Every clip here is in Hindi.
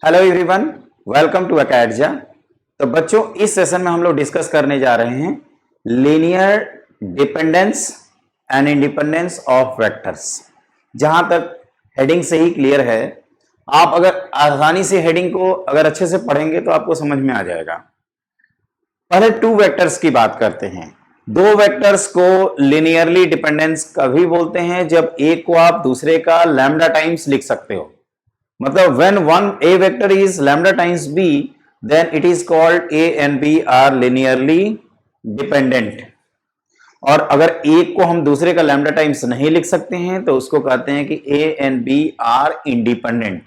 हेलो एवरीवन, वेलकम टू अकेडजा। तो बच्चों, इस सेशन में हम लोग डिस्कस करने जा रहे हैं linear dependence and independence of vectors. जहां तक हेडिंग से ही क्लियर है, आप अगर आसानी से हेडिंग को अगर अच्छे से पढ़ेंगे तो आपको समझ में आ जाएगा। पहले टू वेक्टर्स की बात करते हैं। दो वेक्टर्स को लीनियरली डिपेंडेंस कभी बोलते हैं जब एक को आप दूसरे का लैम्डा टाइम्स लिख सकते हो। मतलब when one a vector is lambda times b, then it is called a and b are linearly dependent। और अगर एक को हम दूसरे का लैम्डा टाइम्स नहीं लिख सकते हैं तो उसको कहते हैं कि a and b are independent।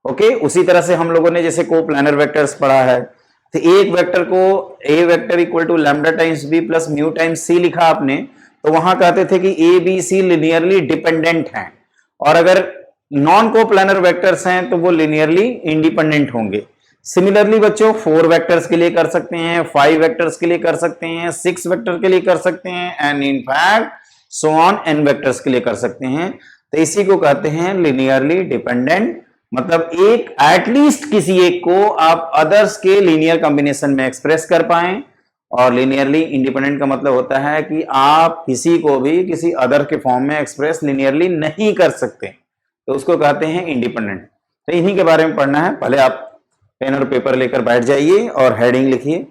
Okay, उसी तरह से हम लोगों ने जैसे कोप्लानर वेक्टर्स पढ़ा है, तो एक वेक्टर को a vector equal to lambda times b plus mu times c लिखा आपने, तो वहां कहते थे कि a b c linearly dependent हैं। और अगर नॉन कोप्लानर वेक्टर्स हैं तो वो लिनियरली इंडिपेंडेंट होंगे। सिमिलरली बच्चों, 4 वेक्टर्स के लिए कर सकते हैं, 5 वेक्टर्स के लिए कर सकते हैं, 6 वेक्टर के लिए कर सकते हैं, and in fact so on n vectors के लिए कर सकते हैं। तो इसी को कहते हैं लिनियरली डिपेंडेंट। मतलब एक एटलीस्ट किसी एक को आप अदर्स के लीनियर कॉम्बिनेशन में एक्सप्रेस कर पाएं। और लिनियरली इंडिपेंडेंट का मतलब होता है कि आप किसी को भी किसी अदर के फॉर्म में एक्सप्रेस लिनियरली नहीं कर सकते, तो उसको कहते हैं इंडिपेंडेंट। तो इन्हीं के बारे में पढ़ना है। पहले आप पेन और पेपर लेकर बैठ जाइए और हेडिंग लिखिए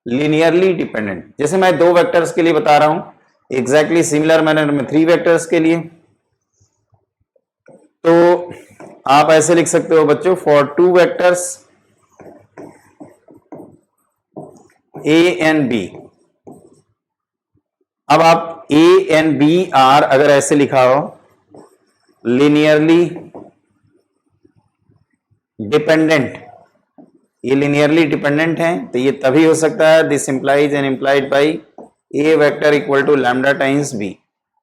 लीनियरली डिपेंडेंट। जैसे मैं 2 वेक्टर्स के लिए बता रहा हूं, एग्जैक्टली सिमिलर मैनर में 3 वेक्टर्स के लिए। तो आप ऐसे लिख सकते हो बच्चों, for 2 vectors a and b। अब आप a एंड b आर अगर ऐसे लिखा हो लिनियरली डिपेंडेंट, ये लिनियरली डिपेंडेंट है, तो ये तभी हो सकता है this implies and implied by a vector equal to lambda times b.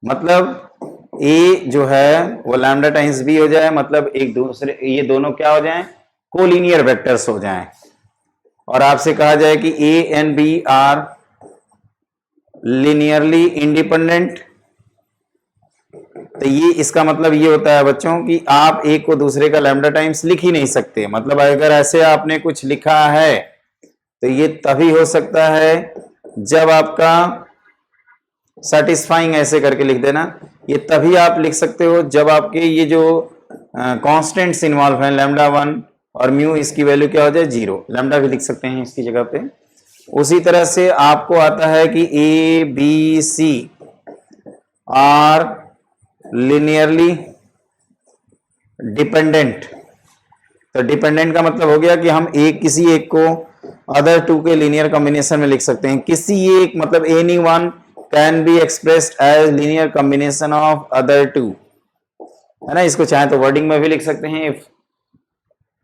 मतलब ए जो है वो लैम्डा टाइम्स बी हो जाए, मतलब एक दूसरे, ये दोनों क्या हो जाएं, कोलिनियर वेक्टर्स हो जाएं। और आपसे कहा जाए कि a and b are linearly independent, तो ये इसका मतलब ये होता है बच्चों कि आप एक को दूसरे का लैम्डा टाइम्स लिख ही नहीं सकते। मतलब अगर ऐसे आपने कुछ लिखा है तो ये तभी हो सकता है जब आपका सेटिस्फाइंग ऐसे करके लिख देना, ये तभी आप लिख सकते हो जब आपके ये जो कांस्टेंट्स इन्वॉल्व हैं लैम्डा 1 और म्यू, इसकी वैल्यू क्या हो जाए 0। लैम्डा भी लिख सकते हैं इसकी जगह पे। उसी तरह से आपको आता है कि a b c are linearly dependent. तो डिपेंडेंट का मतलब हो गया कि हम किसी एक को अदर 2 के लीनियर कॉम्बिनेशन में लिख सकते हैं। किसी एक मतलब any one can be expressed as linear combination of other 2, है ना। इसको चाहे तो वर्डिंग में भी लिख सकते हैं,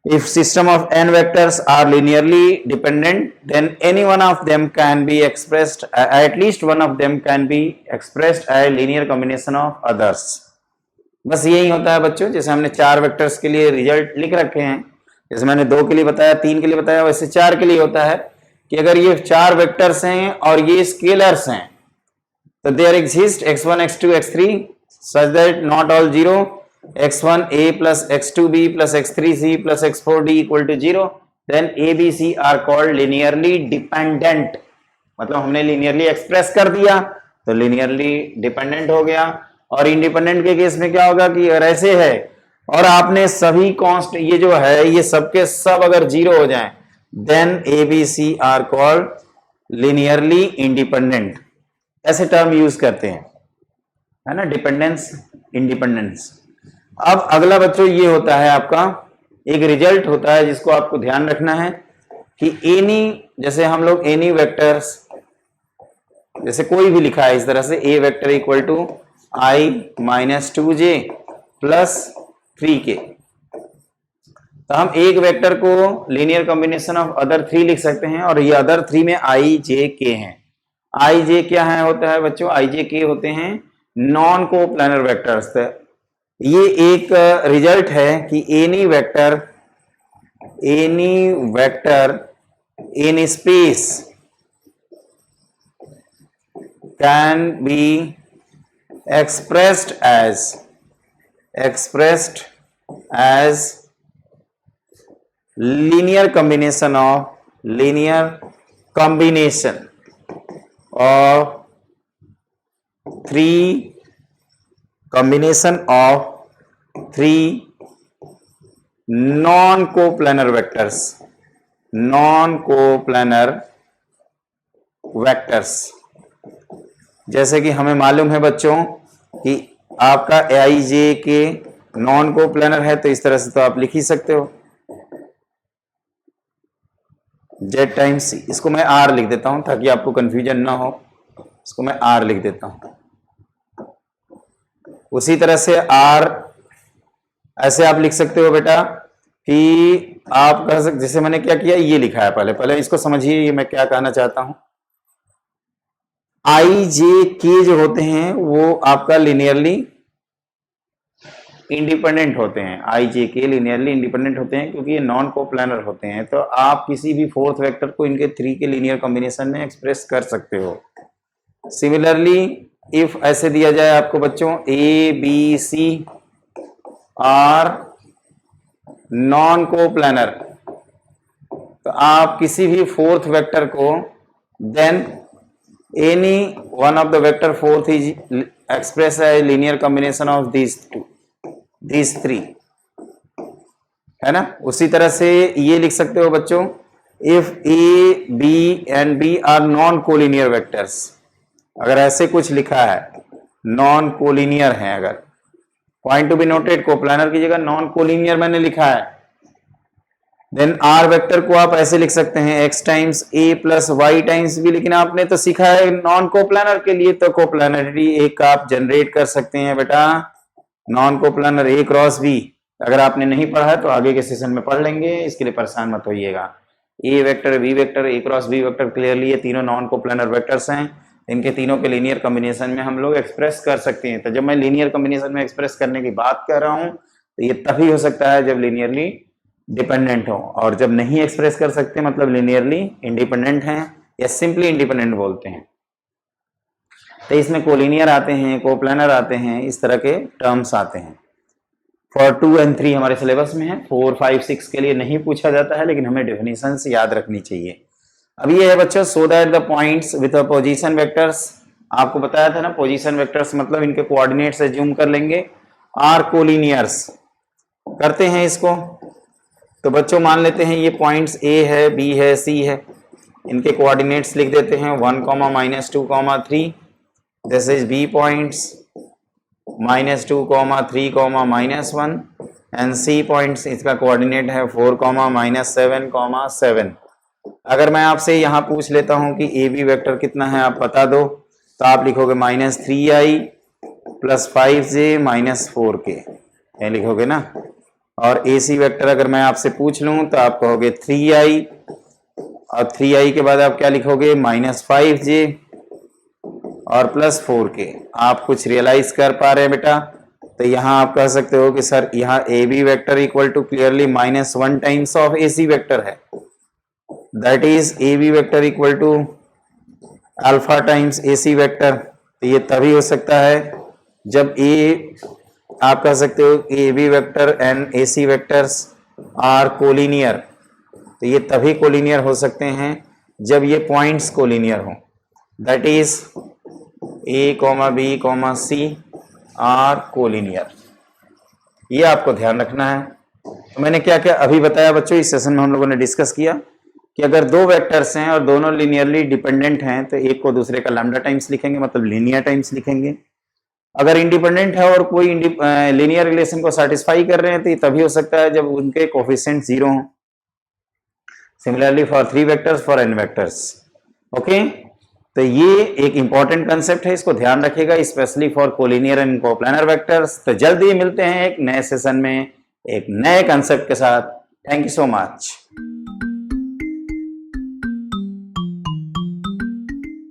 if system of n vectors are linearly dependent, then any one of them can be expressed, at least one of them can be expressed as linear combination of others। बस यही होता है बच्चों। जैसे हमने 4 वेक्टर्स के लिए रिजल्ट लिख रखे हैं, जैसे मैंने 2 के लिए बताया, 3 के लिए बताया, वैसे 4 के लिए होता है कि अगर ये 4 वेक्टर्स हैं और ये स्केलर्स हैं, तो there exist x1 x2 x3 such that not all 0, x1 a plus x2 b plus x3 c plus x4 d equal to 0, then a b c are called linearly dependent। मतलब हमने लिनियरली एक्सप्रेस कर दिया तो लिनियरली डिपेंडेंट हो गया। और इंडिपेंडेंट के केस में क्या होगा कि अगर ऐसे है और आपने सभी कॉन्स्ट ये जो है ये सबके सब अगर 0 हो जाएं, then a b c are called linearly independent. ऐसे टर्म यूज करते हैं, है ना, डिपेंडेंस इंडिपेंडेंस। अब अगला बच्चों ये होता है आपका एक रिजल्ट होता है जिसको आपको ध्यान रखना है कि एनी, जैसे हम लोग एनी वेक्टर्स, जैसे कोई भी लिखा है इस तरह से a vector equal to i minus 2j plus 3k, तो हम एक वेक्टर को लीनियर कॉम्बिनेशन ऑफ अदर 3 लिख सकते हैं। और ये अदर 3 में i j k हैं। i j क्या है होता है बच्चों, i j k होते हैं नॉन कोप्लानर वेक्टर्स। ये एक रिजल्ट है कि any vector in space can be expressed as linear combination of three non-coplanar vectors। जैसे कि हमें मालूम है बच्चों कि आपका आई जे के नॉन कोप्लानर है, तो इस तरह से तो आप लिख ही सकते हो z टाइम्स सी। इसको मैं r लिख देता हूं ताकि आपको कंफ्यूजन ना हो, इसको मैं r लिख देता हूं। उसी तरह से r ऐसे आप लिख सकते हो बेटा कि आप कह सकते, जैसे मैंने क्या किया, ये लिखा है, पहले इसको समझिए, ये मैं क्या कहना चाहता हूं। आई जे के जो होते हैं वो आपका लिनियरली इंडिपेंडेंट होते हैं, आई जे के लिनियरली इंडिपेंडेंट होते हैं क्योंकि ये नॉन कोप्लानर होते हैं। तो आप किसी भी फोर्थ वेक्टर को इनके 3 के लीनियर कॉम्बिनेशन में एक्सप्रेस कर सकते हो। सिमिलरली इफ ऐसे दिया जाए आपको बच्चों a b c are non coplanar, तो आप किसी भी फोर्थ वेक्टर को then any one of the vector fourth is express as linear combination of these three, है ना। उसी तरह से ये लिख सकते हो बच्चों if a b and b are non collinear vectors. अगर ऐसे कुछ लिखा है नॉन कोलिनियर है, अगर point to be noted, coplanar की जगह नॉन कोलिनियर मैंने लिखा है, देन आर वेक्टर को आप ऐसे लिख सकते हैं x times a plus y times b। लेकिन आपने तो सीखा है नॉन कोप्लानर के लिए तो कोप्लानरिटी एक आप जनरेट कर सकते हैं बेटा, non coplanar a cross b। अगर आपने नहीं पढ़ा है तो आगे के सेशन में पढ़ लेंगे, इसके लिए परेशान मत होइएगा। a vector b vector a cross b vector, clearly ये तीनों नॉन कोप्लानर वेक्टर्स हैं, इनके तीनों के लीनियर कॉम्बिनेशन में हम लोग एक्सप्रेस कर सकते हैं। तो जब मैं लीनियर कॉम्बिनेशन में एक्सप्रेस करने की बात कर रहा हूं तो ये तभी हो सकता है जब लीनियरली डिपेंडेंट हो, और जब नहीं एक्सप्रेस कर सकते मतलब लीनियरली इंडिपेंडेंट हैं या सिंपली इंडिपेंडेंट बोलते हैं। तो इसमें कोलिनियर आते हैं, कोप्लानर आते हैं, इस तरह के टर्म्स आते हैं। फॉर 2 and 3 हमारे सिलेबस में है, 4, 5, 6 के लिए नहीं पूछा जाता है, लेकिन हमें डेफिनेशंस याद रखनी चाहिए। अब ये है बच्चों so that the points with position vectors, आपको बताया था ना पोजीशन वेक्टर्स मतलब इनके कोऑर्डिनेट्स एज्यूम कर लेंगे, आर कोलिनियर्स। करते हैं इसको, तो बच्चों मान लेते हैं ये पॉइंट्स ए है, बी है, सी है, इनके कोऑर्डिनेट्स लिख देते हैं 1, -2, 3। This is b points -2, 3, -1 and c points, इसका कोऑर्डिनेट है 4, -7, 7। अगर मैं आपसे यहाँ पूछ लेता हूँ कि ए बी वेक्टर कितना है आप बता दो, तो आप लिखोगे -3i + 5j - 4k, ये लिखोगे ना। और ए सी वेक्टर अगर मैं आपसे पूछ लूँ तो आप कहोगे 3i, और 3i के बाद आप क्या लिखोगे -5j और +4k। आप कुछ रियलाइज कर पा रहे हैं बेटा? तो यहाँ आप कह सकते हो कि सर यहाँ a b vector equal to clearly -1 times of a c vector है, that is a b vector equal to alpha times a c vector. तो ये तभी हो सकता है जब आप कह सकते हो a b vector and a c vectors are collinear. तो ये तभी कोलिनियर हो सकते हैं जब ये पॉइंट्स कोलिनियर हो, that is a, b, c are collinear. ये आपको ध्यान रखना है। तो मैंने क्या क्या अभी बताया बच्चों, इस सेशन में हम लोगों ने डिस्कस किया कि अगर दो वेक्टर्स हैं और दोनों लीनियरली डिपेंडेंट हैं तो एक को दूसरे का लैम्डा टाइम्स लिखेंगे, मतलब लीनियर टाइम्स लिखेंगे। अगर इंडिपेंडेंट है और कोई लीनियर रिलेशन को सेटिस्फाई कर रहे हैं तो ये तभी हो सकता है जब उनके कोफिशिएंट 0 हो। Similarly for 3 vectors, for n vectors. Okay, तो ये एक इंपॉर्टेंट कंसेप्ट है, इसको ध्यान रखिएगा, specially for collinear and coplanar vectors. तो जल्द ही मिलते हैं एक नए सेशन में एक नए कंसेप्ट के साथ। Thank you so much.